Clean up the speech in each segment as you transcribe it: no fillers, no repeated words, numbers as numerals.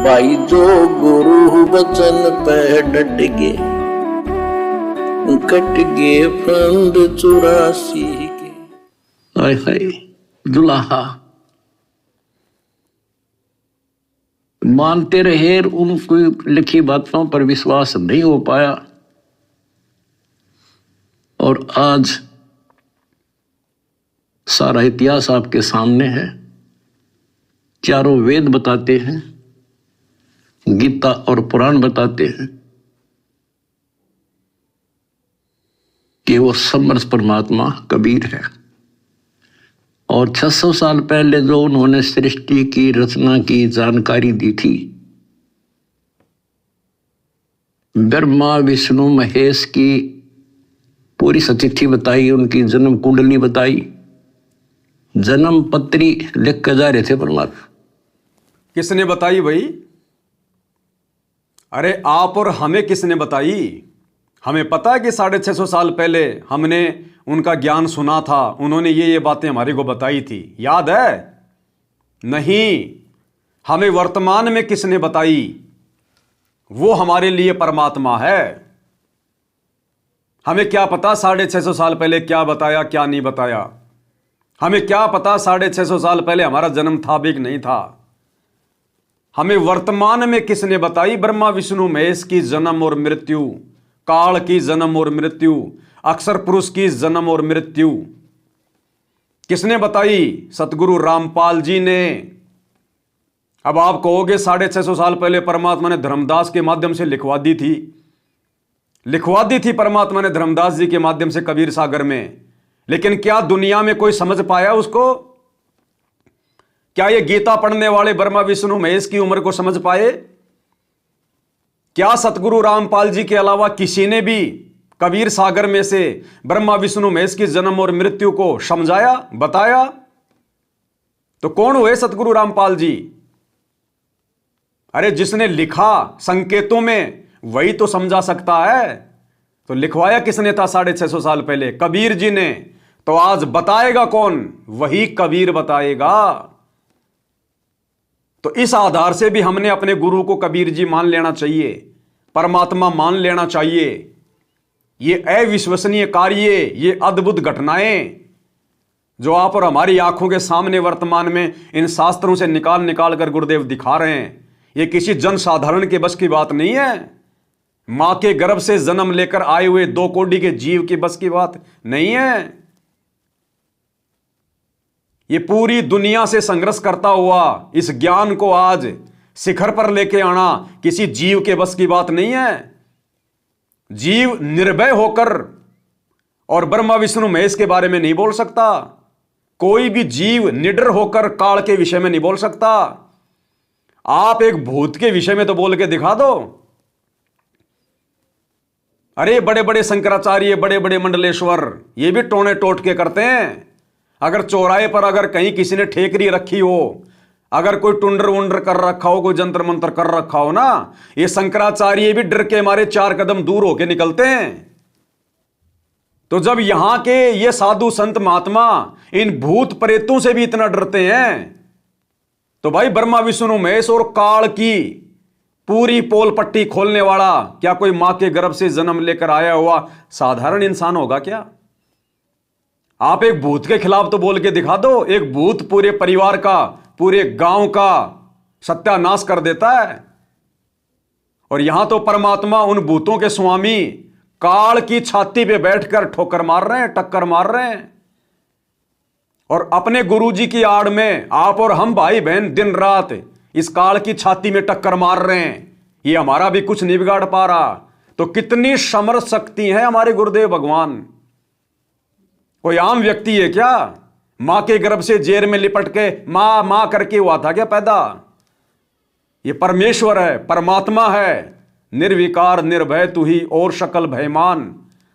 भाई जो गुरु वचन पे डट गे, कट गे फंद 84 के। हाय हाय दुल्हा मानते रहे, उनकी लिखी बातों पर विश्वास नहीं हो पाया, और आज सारा इतिहास आपके सामने है। चारों वेद बताते हैं, गीता और पुराण बताते हैं कि वो समर्थ परमात्मा कबीर है। और 600 साल पहले जो उन्होंने सृष्टि की रचना की जानकारी दी थी, ब्रह्मा विष्णु महेश की पूरी सतिथि बताई, उनकी जन्म कुंडली बताई, जन्म पत्री लिख कर जा रहे थे परमात्मा। किसने बताई भाई? अरे आप और हमें किसने बताई? हमें पता है कि 650 साल पहले हमने उनका ज्ञान सुना था, उन्होंने ये बातें हमारे को बताई थी, याद है? नहीं, हमें वर्तमान में किसने बताई? वो हमारे लिए परमात्मा है। हमें क्या पता 650 साल पहले क्या बताया क्या नहीं बताया? हमें क्या पता 650 साल पहले हमारा जन्म था भी कि नहीं था? हमें वर्तमान में किसने बताई? ब्रह्मा विष्णु महेश की जन्म और मृत्यु, काल की जन्म और मृत्यु, अक्षर पुरुष की जन्म और मृत्यु किसने बताई? सतगुरु रामपाल जी ने। अब आप कहोगे 650 साल पहले परमात्मा ने धर्मदास के माध्यम से लिखवा दी थी परमात्मा ने धर्मदास जी के माध्यम से कबीर सागर में। लेकिन क्या दुनिया में कोई समझ पाया उसको? क्या ये गीता पढ़ने वाले ब्रह्मा विष्णु महेश की उम्र को समझ पाए? क्या सतगुरु रामपाल जी के अलावा किसी ने भी कबीर सागर में से ब्रह्मा विष्णु महेश की जन्म और मृत्यु को समझाया, बताया? तो कौन हुए सतगुरु रामपाल जी? अरे जिसने लिखा संकेतों में वही तो समझा सकता है। तो लिखवाया किसने था 650 साल पहले? कबीर जी ने। तो आज बताएगा कौन? वही कबीर बताएगा। तो इस आधार से भी हमने अपने गुरु को कबीर जी मान लेना चाहिए, परमात्मा मान लेना चाहिए। ये अविश्वसनीय कार्य, ये अद्भुत घटनाएं जो आप और हमारी आंखों के सामने वर्तमान में इन शास्त्रों से निकाल निकाल कर गुरुदेव दिखा रहे हैं, ये किसी जनसाधारण के बस की बात नहीं है। मां के गर्भ से जन्म लेकर आए हुए 2 कोटि के जीव की बस की बात नहीं है। ये पूरी दुनिया से संघर्ष करता हुआ इस ज्ञान को आज शिखर पर लेके आना किसी जीव के बस की बात नहीं है। जीव निर्भय होकर और ब्रह्मा विष्णु महेश के बारे में नहीं बोल सकता। कोई भी जीव निडर होकर काल के विषय में नहीं बोल सकता। आप एक भूत के विषय में तो बोल के दिखा दो। अरे बड़े बड़े शंकराचार्य, बड़े बड़े मंडलेश्वर, ये भी टोने टोटके करते हैं। अगर चौराहे पर अगर कहीं किसी ने ठेकरी रखी हो, अगर कोई टुंडर वुंडर कर रखा हो, कोई जंतर मंतर कर रखा हो ना, ये शंकराचार्य भी डर के मारे 4 कदम दूर होके निकलते हैं। तो जब यहां के ये साधु संत महात्मा इन भूत प्रेतों से भी इतना डरते हैं, तो भाई ब्रह्मा विष्णु महेश और काल की पूरी पोल पट्टी खोलने वाला क्या कोई मां के गर्भ से जन्म लेकर आया हुआ साधारण इंसान होगा क्या? आप एक भूत के खिलाफ तो बोल के दिखा दो। एक भूत पूरे परिवार का, पूरे गांव का सत्यानाश कर देता है। और यहां तो परमात्मा उन भूतों के स्वामी काल की छाती पे बैठकर ठोकर मार रहे हैं, टक्कर मार रहे हैं। और अपने गुरुजी की आड़ में आप और हम भाई बहन दिन रात इस काल की छाती में टक्कर मार रहे हैं। ये हमारा भी कुछ नहीं बिगाड़ पा रहा। तो कितनी समर्थ शक्ति है हमारे गुरुदेव भगवान। कोई आम व्यक्ति है क्या? मां के गर्भ से जेर में लिपट के मां मां करके हुआ था क्या पैदा? ये परमेश्वर है, परमात्मा है। निर्विकार निर्भय तू ही और शकल भयमान,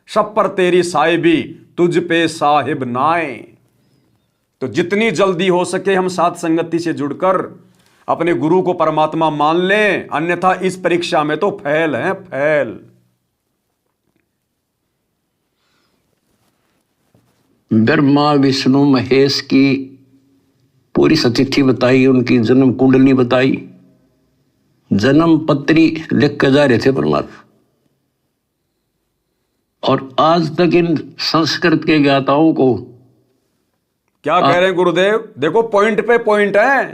सब पर तेरी साहिबी तुझ पे साहिब नाए। तो जितनी जल्दी हो सके हम साथ संगति से जुड़कर अपने गुरु को परमात्मा मान लें, अन्यथा इस परीक्षा में तो फेल है, फेल। ब्रह्मा विष्णु महेश की पूरी सतिथि बताई, उनकी जन्म कुंडली बताई, जन्म पत्री लिख के जा रहे थे परमात्मा। और आज तक इन संस्कृत के ज्ञाताओं को क्या कह रहे हैं गुरुदेव? देखो पॉइंट पे पॉइंट है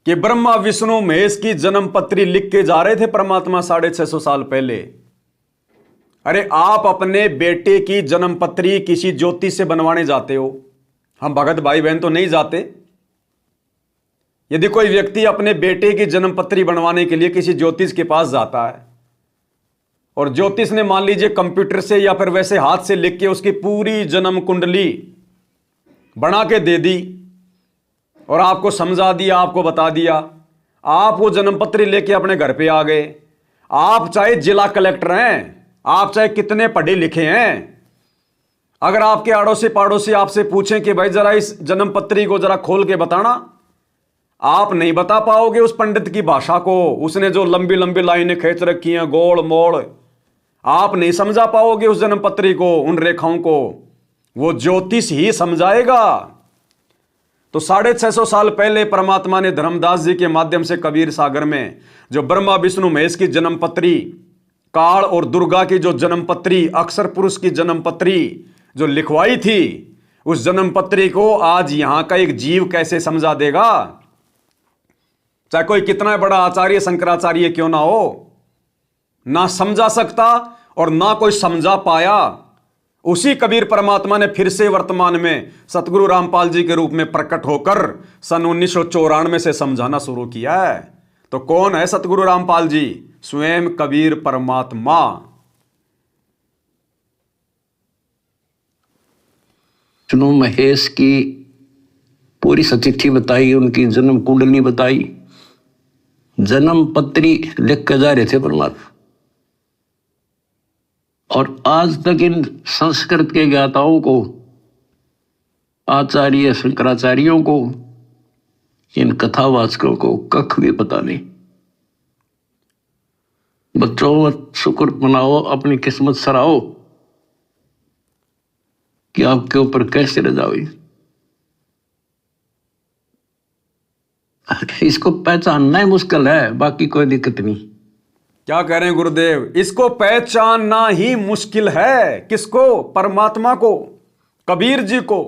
कि ब्रह्मा विष्णु महेश की जन्म पत्री लिख के जा रहे थे परमात्मा 650 साल पहले। अरे आप अपने बेटे की जन्म पत्री किसी ज्योतिष से बनवाने जाते हो, हम भगत भाई बहन तो नहीं जाते। यदि कोई व्यक्ति अपने बेटे की जन्म पत्री बनवाने के लिए किसी ज्योतिष के पास जाता है और ज्योतिष ने मान लीजिए कंप्यूटर से या फिर वैसे हाथ से लिख के उसकी पूरी जन्म कुंडली बना के दे दी और आपको समझा दिया, आपको बता दिया, आप वो जन्म पत्री लेके अपने घर पे आ गए। आप चाहे जिला कलेक्टर हैं, आप चाहे कितने पढ़े लिखे हैं, अगर आपके आड़ोसी पड़ोसी आपसे पूछें कि भाई जरा इस जन्म पत्री को जरा खोल के बताना, आप नहीं बता पाओगे उस पंडित की भाषा को। उसने जो लंबी लंबी लाइनें खींच रखी हैं, गोल मोड़, आप नहीं समझा पाओगे उस जन्म पत्री को, उन रेखाओं को। वो ज्योतिष ही समझाएगा। तो 650 साल पहले परमात्मा ने धर्मदास जी के माध्यम से कबीर सागर में जो ब्रह्मा विष्णु महेश की जन्म पत्री, काल और दुर्गा की जो जन्म पत्री, अक्षर पुरुष की जन्म पत्री जो लिखवाई थी, उस जन्म पत्री को आज यहां का एक जीव कैसे समझा देगा? चाहे कोई कितना बड़ा आचार्य शंकराचार्य क्यों ना हो, ना समझा सकता और ना कोई समझा पाया। उसी कबीर परमात्मा ने फिर से वर्तमान में सतगुरु रामपाल जी के रूप में प्रकट होकर सन 1994 से समझाना शुरू किया है। तो कौन है सतगुरु रामपाल जी? स्वयं कबीर परमात्मा। विष्णु महेश की पूरी सतिथि बताई, उनकी जन्म कुंडली बताई, जन्म पत्री लिख के जा रहे थे परमात्मा। और आज तक इन संस्कृत के ज्ञाताओं को, आचार्य शंकराचार्यों को, इन कथावाचकों को कख भी पता नहीं। बच्चों, शुक्र मनाओ, अपनी किस्मत सराहो कि आपके ऊपर कैसे रजा हुई। इसको पहचानना ही मुश्किल है, बाकी कोई दिक्कत नहीं। क्या कह रहे हैं गुरुदेव? इसको पहचानना ही मुश्किल है। किसको? परमात्मा को, कबीर जी को।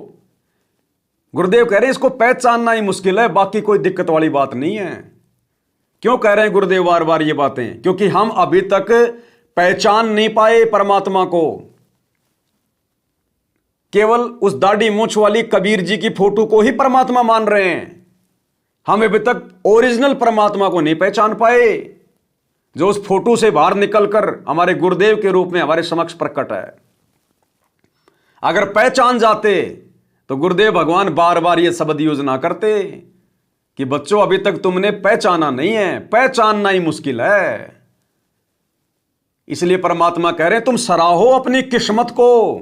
गुरुदेव कह रहे हैं इसको पहचानना ही मुश्किल है, बाकी कोई दिक्कत वाली बात नहीं है। क्यों कह रहे हैं गुरुदेव बार बार ये बातें? क्योंकि हम अभी तक पहचान नहीं पाए परमात्मा को। केवल उस दाढ़ी मूंछ वाली कबीर जी की फोटो को ही परमात्मा मान रहे हैं। हम अभी तक ओरिजिनल परमात्मा को नहीं पहचान पाए, जो उस फोटो से बाहर निकलकर हमारे गुरुदेव के रूप में हमारे समक्ष प्रकट है। अगर पहचान जाते तो गुरुदेव भगवान बार बार ये शब्द यूज ना करते कि बच्चों अभी तक तुमने पहचाना नहीं है, पहचानना ही मुश्किल है। इसलिए परमात्मा कह रहे हैं तुम सराहो अपनी किस्मत को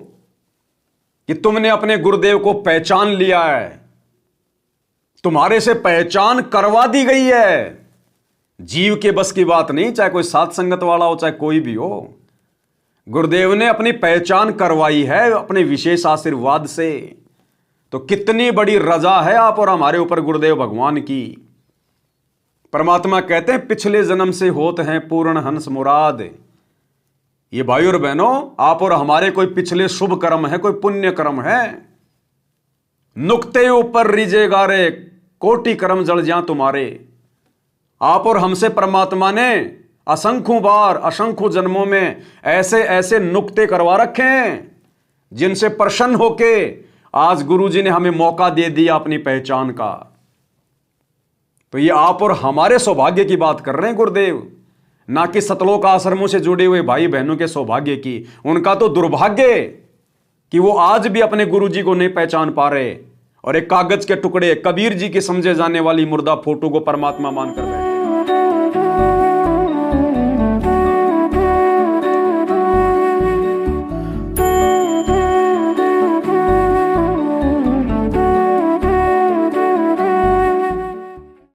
कि तुमने अपने गुरुदेव को पहचान लिया है, तुम्हारे से पहचान करवा दी गई है। जीव के बस की बात नहीं, चाहे कोई साथ संगत वाला हो, चाहे कोई भी हो। गुरुदेव ने अपनी पहचान करवाई है अपने विशेष आशीर्वाद से। तो कितनी बड़ी रजा है आप और हमारे ऊपर गुरुदेव भगवान की। परमात्मा कहते हैं पिछले जन्म से होते हैं पूर्ण हंस मुराद। ये भाई और बहनों, आप और हमारे कोई पिछले शुभ कर्म है, कोई पुण्य कर्म है। नुक्ते ऊपर रीजे गारे, कोटि कर्म जल जा तुम्हारे। आप और हमसे परमात्मा ने असंख्यों बार, असंख्यों जन्मों में ऐसे ऐसे नुक्ते करवा रखे हैं, जिनसे प्रसन्न होके आज गुरु जी ने हमें मौका दे दिया अपनी पहचान का। तो ये आप और हमारे सौभाग्य की बात कर रहे हैं गुरुदेव, ना कि सतलोक आश्रमों से जुड़े हुए भाई बहनों के सौभाग्य की। उनका तो दुर्भाग्य कि वो आज भी अपने गुरु जी को नहीं पहचान पा रहे और एक कागज के टुकड़े, कबीर जी की समझे जाने वाली मुर्दा फोटो को परमात्मा मानकर बैठे।